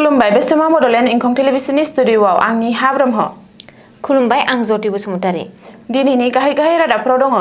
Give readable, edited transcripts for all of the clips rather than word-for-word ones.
खुलुमबाय बेसमा बडलेण्ड इंखं टेलिभिजननि स्टुडिअआव आंनि हा ब्रह्म। खुलुमबाय आं ज्योति बसुमतारी। दिनैनि गाहाय रादाबफोराव दङ।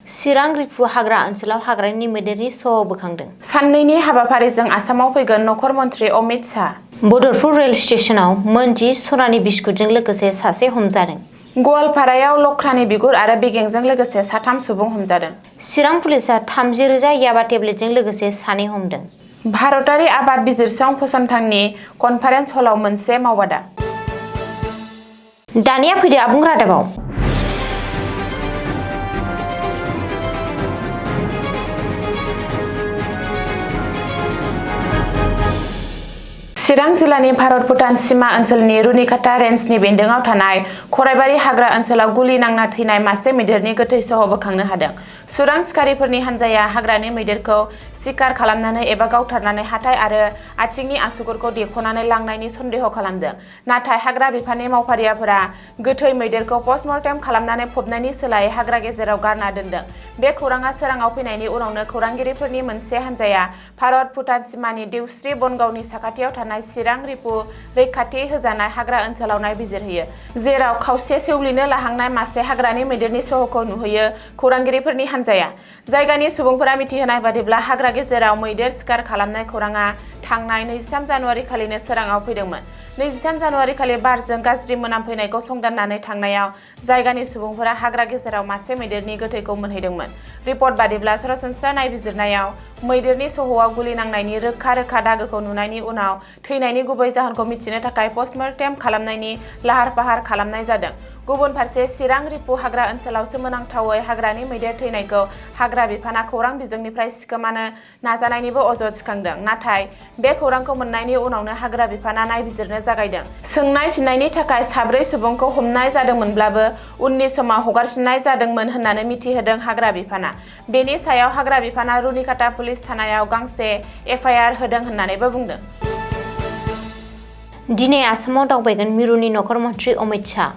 चिरां रिफु हाग्रा ओनसोलाव हाग्रानि मैदेरनि स' बोखांदों। साननैनि हाबाफारिजों आसामाव फैगोन नखर मन्त्रि अमित शाह। बदरपुर रेल स्टेशनाव मोन 10 सनानि बिस्कुटजों लोगोसे सासे हमजादों। गवालपारायाव लख्रानि बिगुर आरो बेगेंजों लोगोसे 3 सुबुं हमजादों। चिरां पुलिसा 30,000 याबा टेब्लेटजों लोगोसे 2 हमदों। भारतारि आबाद बिजिरसं फसंथाननि कनफारेन्स हलाव मोनसे मावबादा। दानिया फैदो आबुं रादाबाव। चिरां जिल्लानि भारत भुटान सीमा ओनसोलनि रुनिकाटा रेन्जनि बेन्दोङाव थानाय खराइबारि हाग्रा ओनसोलाव गुलि नांना थैनाय मासे मैदेरनि गोथै सह बोखांनो हादों। सुरां सिखारिफोरनि हान्जाया हाग्रानि मैदेरखौ शिकार खालामनानै एबा गावथारनानै हाथाइ आरो आथिंनि आसुगुरखौ देख'नानै लांनायनि सन्देह खालामदों। नाथाय हाग्रा बिफाननि मावफारियाफोरा गोथै मैदेरखौ पस्टमर्टेम खालामनानै फबनायनि सोलायै हाग्रा गेजेराव गारना दोनदों। बे खौराङा सोराङाव फैनायनि उनावनो खौरांगिरिफोरनि मोनसे हान्जाया भारत भुटान सीमानि देवस्रि बनगावनि साखाथियाव थानाय चिरां रिफु रैखाथि होजानाय हाग्रा ओनसोलाव नायबिजिरहैयो, जेराव खावसे सेवलिनो लाहांनाय मासे हाग्रानि मैदेरनि सह'खौ नुहैयो। खौरांगिरिफोरनि हान्जाया जायगानि सुबुंफोरा मिथिहोनाय बादिब्ला हाग्रा गेजेराव मैदेर शिकार खालामनाय खौराङा थांनाय 23 जानुवारि खालिनो सोराङाव फैदोंमोन। 23 जानुवारि खालि बारजों गाज्रि मोनामफैनायखौ संदाननानै थांनायाव जायगानि सुबुंफोरा हाग्रा गेजेराव मासे मैदेरनि गोथैखौ मोनहैदोंमोन। रिपर्ट बादिब्ला सरासनस्रा नायबिजिरनायाव मैदेरनि सह'आव गुलि नांनायनि रोखा दागोखौ नुनायनि उनाव थैनायनि गुबै जाहोनखौ मिथिनो थाखाय पस्टमर्टेम खालामनायनि लाहार-फाहार खालामनाय जादों। गुबुन फारसे चिरां रिफु हाग्रा ओनसोलाव सोमोनांथावै हाग्रानि मैदेर थैनायखौ हाग्रा बिफाना खौरां बिजोंनिफ्राय सिखोमानो नाजानायनिबो अजद थिखांदों। नाथाय बे खौरांखौ मोननायनि उनावनो हाग्रा बिफाना नायबिजिरनो जागायदों। सोंनाय फिननायनि थाखाय 4 सुबुंखौ हमनाय जादोंमोनब्लाबो उननि समाव हगारफिननाय जादोंमोन होननानै मिथिहोदों हाग्रा बिफाना। बेनि सायाव हाग्रा बिफाना रुनिकाटा पुलिस थानायाव गांसे FIR होदों होननानैबो बुंदों। दिनै आसामाव दावबायगोन मिरुनि नखर मन्त्रि अमित शाह।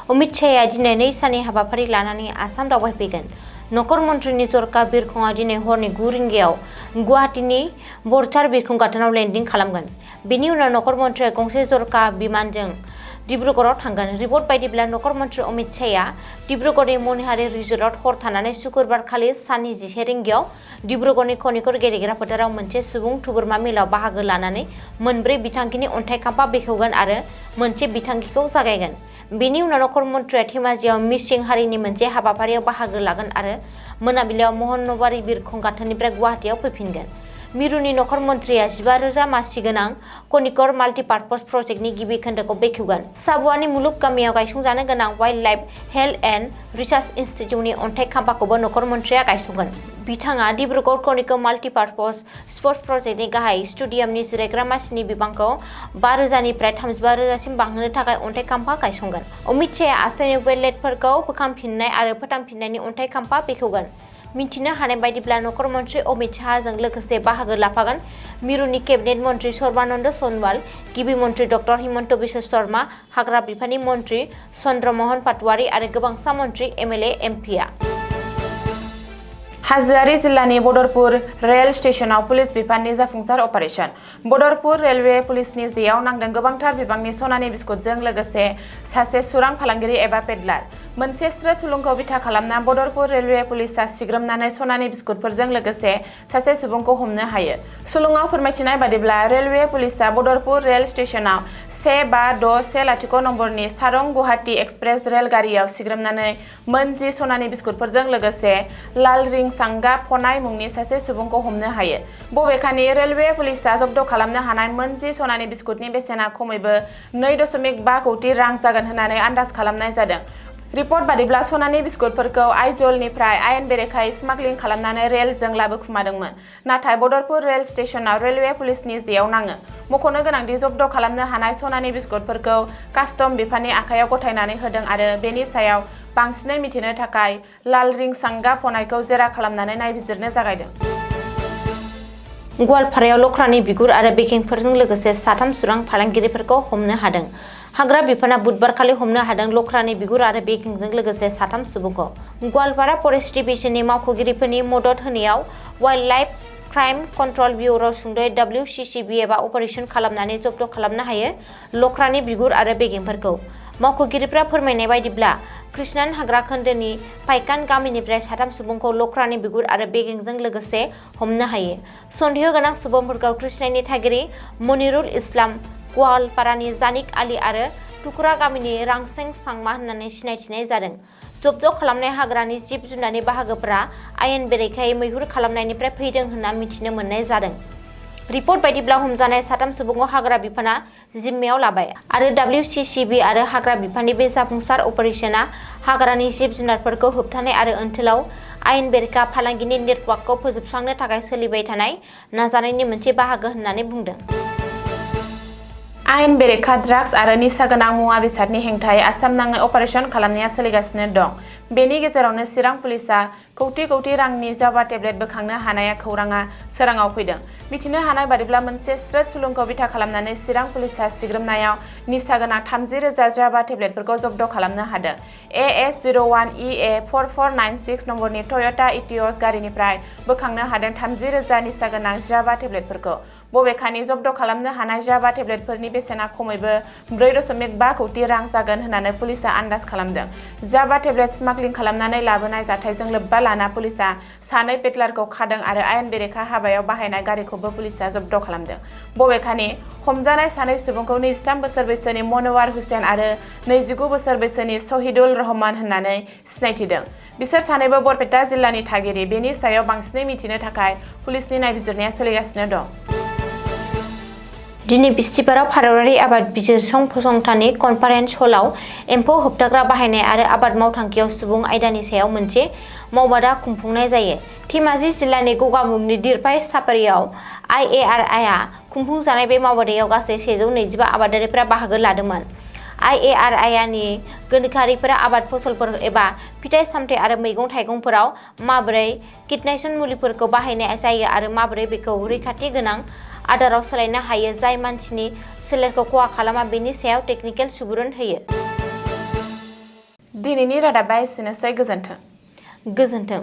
अमित शाहआ दिनै 2 साननि हाबाफारि लानानै आसाम दावबायफैगोन। नखर मन्त्रिनि जरखा बिरखंआ दिनै हरनि 9 रिंगायाव गुवाहाटीनि बरझार बिरखं गाथोनाव लेन्डिं खालामगोन। बेनि उनाव नखर मन्त्रिया गंसे जरखा बिमानजों डिब्रुगड़आव थांगोन। रिपर्ट बायदिब्ला नखर मन्त्रि अमित शाहआ डिब्रुगड़नि मनिहारी रिजर्टआव हर थानानै सुक्रुबार खालि साननि 11 रिंगायाव डिब्रुगड़नि खनिकर गेलेग्रा फोथाराव मोनसे सुबुं थुबुरमा मेलाव बाहागो लानानै 4 बिथांखिनि अन्थाइ खाम्फा बेखेवगोन आरो मोनसे बिथांखिखौ जागायगोन। बेनि उनाव नखर मन्त्रिया धेमाजियाव मिसिं हारिनि मोनसे हाबाफारियाव बाहागो लागोन आरो मोनाबिलियाव महनबारी बिरखं गाथोननिफ्राय गुवाहाटीआव फैफिनगोन। मिरुनि नखर मन्त्रिया 15,000 मासि गोनां कनिकर माल्टिपार्पज प्रजेक्टनि गिबि खोन्दोखौ बेखेवगोन। साबुवानि मुलुग गामियाव गायसंजानो गोनां wild life health and research इनस्टिट्युटनि अन्थाइ खाम्फाखौबो नखर मन्त्रिया गायसंगोन। बिथाङा डिब्रुगड़ कनिकर माल्टिपार्पज स्पर्ट्स प्रजेक्टनि गाहाय स्टेडियामनि जिरायग्रा मासिनि बिबांखौ 5,000 निफ्राय 35,000 सिम बांहोनो थाखाय अन्थाइ खाम्फा गायसंगोन। अमित शाहआ आस्थानि वेटलेटफोरखौ बोखांफिननाय आरो फोथांफिन्नायनि अन्थाइ खाम्फा बेखेवगोन। मिथिनो हानाय बायदिब्ला नखर मन्त्रि अमित शाहजों लोगोसे बाहागो लाफागोन मिरुनि केबिनेट मन्त्रि सर्बानन्द सनवाल, गिबि मन्त्रि डक्टर हिमन्त बिश्व शर्मा, हाग्रा बिफाननि मन्त्रि चन्द्रमोहन पाटवारी आरो गोबांसा मन्त्रि MLA MP आ। हाजोआरि जिल्लानि बदरपुर रेल स्टेशनाव पुलिस बिफाननि जाफुंसार अपारेशन। बदरपुर रेलवे पुलिसनि जेयाव नांदों गोबांथार बिबांनि सनानि बिस्कुटजों लोगोसे सासे सुरां फालांगिरि एबा पेडलार। मोनसे स्रोद सुलुंखौ बिथा खालामना बदरपुर रेलवे पुलिसा सिग्रोमनानै सनानि बिस्कुटफोरजों लोगोसे सासे सुबुंखौ हमनो हायो। सुलुङाव फोरमायथिनाय बादिब्ला रेलवे पुलिसा बदरपुर रेल स्टेशनाव 15,610 नम्बरनि सारं गुवाहाटी एक्सप्रेस रेलगारियाव सिग्रोमनानै मोन 10 सनानि बिस्कुटफोरजों लोगोसे लाल रिं सांगा फनाय मुंनि सासे सुबुंखौ हमनो हायो। बबेखानि रेलवे पुलिसा जब्द खालामनो हानाय मोन 10 सनानि बिस्कुटनि बेसेना खमैबो 2.5 कौटि रां जागोन होननानै आन्दाज खालामनाय जादों। रिपर्ट बादिब्ला सनानि बिस्कुटफोरखौ आइजलनिफ्राय आयेन बेरेखायै स्मागलिं खालामनानै रेलजों लाबोखुमादोंमोन। नाथाय बदरपुर रेल स्टेशनाव रेलवे पुलिसनि जेयाव नाङो। मख'नो गोनांदि जब्द खालामनो हानाय सनानि बिस्कुटफोरखौ कास्टम बिफाननि आखायाव गथायनानै होदों आरो बेनि सायाव बांसिनै मिथिनो थाखाय लाल रिं सांगा फनायखौ जेरा खालामनानै नायबिजिरनो जागायदों। गवालपारायाव लख्रानि बिगुर आरो बेगेंफोरजों लोगोसे 3 सुरां फालांगिरिफोरखौ हमनो हादों। हाग्रा बिफाना बुधबारखालि हमनो हादों लख्रानि बिगुर आरो बेगेंजों लोगोसे 3 सुबुंखौ। गवालपारा फरेस्ट डिभिजननि मावख'गिरिफोरनि मदद होनायाव wild life crime control bureau सुंदयै WCCB एबा अपारेशन खालामनानै जब्द खालामनो हायो लख्रानि बिगुर आरो बेगेंफोरखौ। मावख'गिरिफ्रा फोरमायनाय बायदिब्ला कृष्णान हाग्रा खोन्दोनि पाइकान गामिनिफ्राय 3 सुबुंखौ लख्रानि बिगुर आरो बेगेंजों लोगोसे हमनो हायो। सन्देह गोनां सुबुंफोरखौ कृष्णानि थागिरि मनिरुल इस्लाम, गवालपारानि जानिक आली आरो टुकुरा गामिनि रांसें सांमा होननानै सिनायथिनाय जादों। जब्द खालामनाय हाग्रानि जिब जुनारनि बाहागोफोरा आयेन बेरेखायै मैहुर खालामनायनिफ्राय फैदों होनना मिथिनो मोननाय जादों। रिपर्ट बायदिब्ला हमजानाय 3 सुबुंखौ हाग्रा बिफाना जिम्मायाव लाबाय आरो WCCB आरो हाग्रा बिफाननि बे जाफुंसार अपारेशना हाग्रानि जिब जुनारफोरखौ होबथानाय आरो ओनसोलाव आयेन बेरेखा फालांगिनि नेटवर्कखौ फोजोबस्रांनो थाखाय सोलिबाय थानाय नाजानायनि मोनसे बाहागो होननानै बुंदों। आयेन बेरेखा ड्राग्स आरो निसा गोनां मुवा बेसादनि हेंथायै आसाम नाङै अपारेशन खालामनाया सोलिगासिनो दं। बेनि गेजेरावनो चिरां पुलिसआ कौटि रांनि जावा टेब्लेट बोखांनो हानाया खौराङा सोराङाव फैदों। मिथिनो हानाय बादिब्ला मोनसे स्रोत सुलुंखौ बिथा खालामनानै चिरां पुलिसआ सिग्रोमनायाव निसा गोनां 30,000 जावा टेब्लेटफोरखौ जब्द खालामनो हादों। AS01EA4496 नम्बरनि टयटा इटियस गारिनिफ्राय बोखांनो हादों 30,000 निसा गोनां जावा टेब्लेटफोरखौ। बबेखानि जब्द खालामनो हानाय जावा टेब्लेटफोरनि बेसेना खमैबो 4.5 कौटि रां जागोन होननानै पुलिसआ आन्दाज खालामदों। जावा टेब्लेट स्मागलिं खालामनानै लाबोनाय जाथायजों लोब्बा लाना पुलिसआ 2 पेडलारखौ खादों आरो आयेन बेरेखा हाबायाव बाहायनाय गारिखौबो पुलिसआ जब्द खालामदों। बबेखानि हमजानाय 2 सुबुंखौ 23 बोसोर बैसोनि मनवार हुसेन आरो 29 बोसोर बैसोनि शहीदुल रहमान होननानै सिनायथिदों। बिसोर सानैबो बरपेटा जिल्लानि थागिरि। बेनि सायाव बांसिनै मिथिनो थाखाय पुलिसनि नायबिजिरनाया सोलिगासिनो दं। दिनै बिस्थिबाराव भारतारि आबाद बिजिरसं फसंथाननि कनफारेन्स हलाव एम्फौ होबथाग्रा बाहायनाय आरो आबाद मावथांखियाव सुबुं आयदानि सायाव मोनसे मावबादा खुंफुंनाय जायो। धेमाजि जिल्लानि गगामुगनि दिरपाय सापारियाव IARI आ खुंफुंजानाय बे मावबादायाव गासै 125 आबादारिफोरा बाहागो लादोंमोन। IARI नि गोनोखोआरिफोरा आबाद फसलफोर एबा फिथाइ सामथाइ आरो मैगं थाइगंफोराव माबोरै कीटनाशक मुलिफोरखौ बाहायनाय जायो आरो माबोरै बेखौ रैखाथि गोनां आदाराव सोलायनो हायो जाय मानसिनि सोलेरखौ खहा खालामा बेनि सायाव टेकनिकेल सुबुरुन होयो। दिनैनि रादाबा एसेनोसै। गोजोन्थों।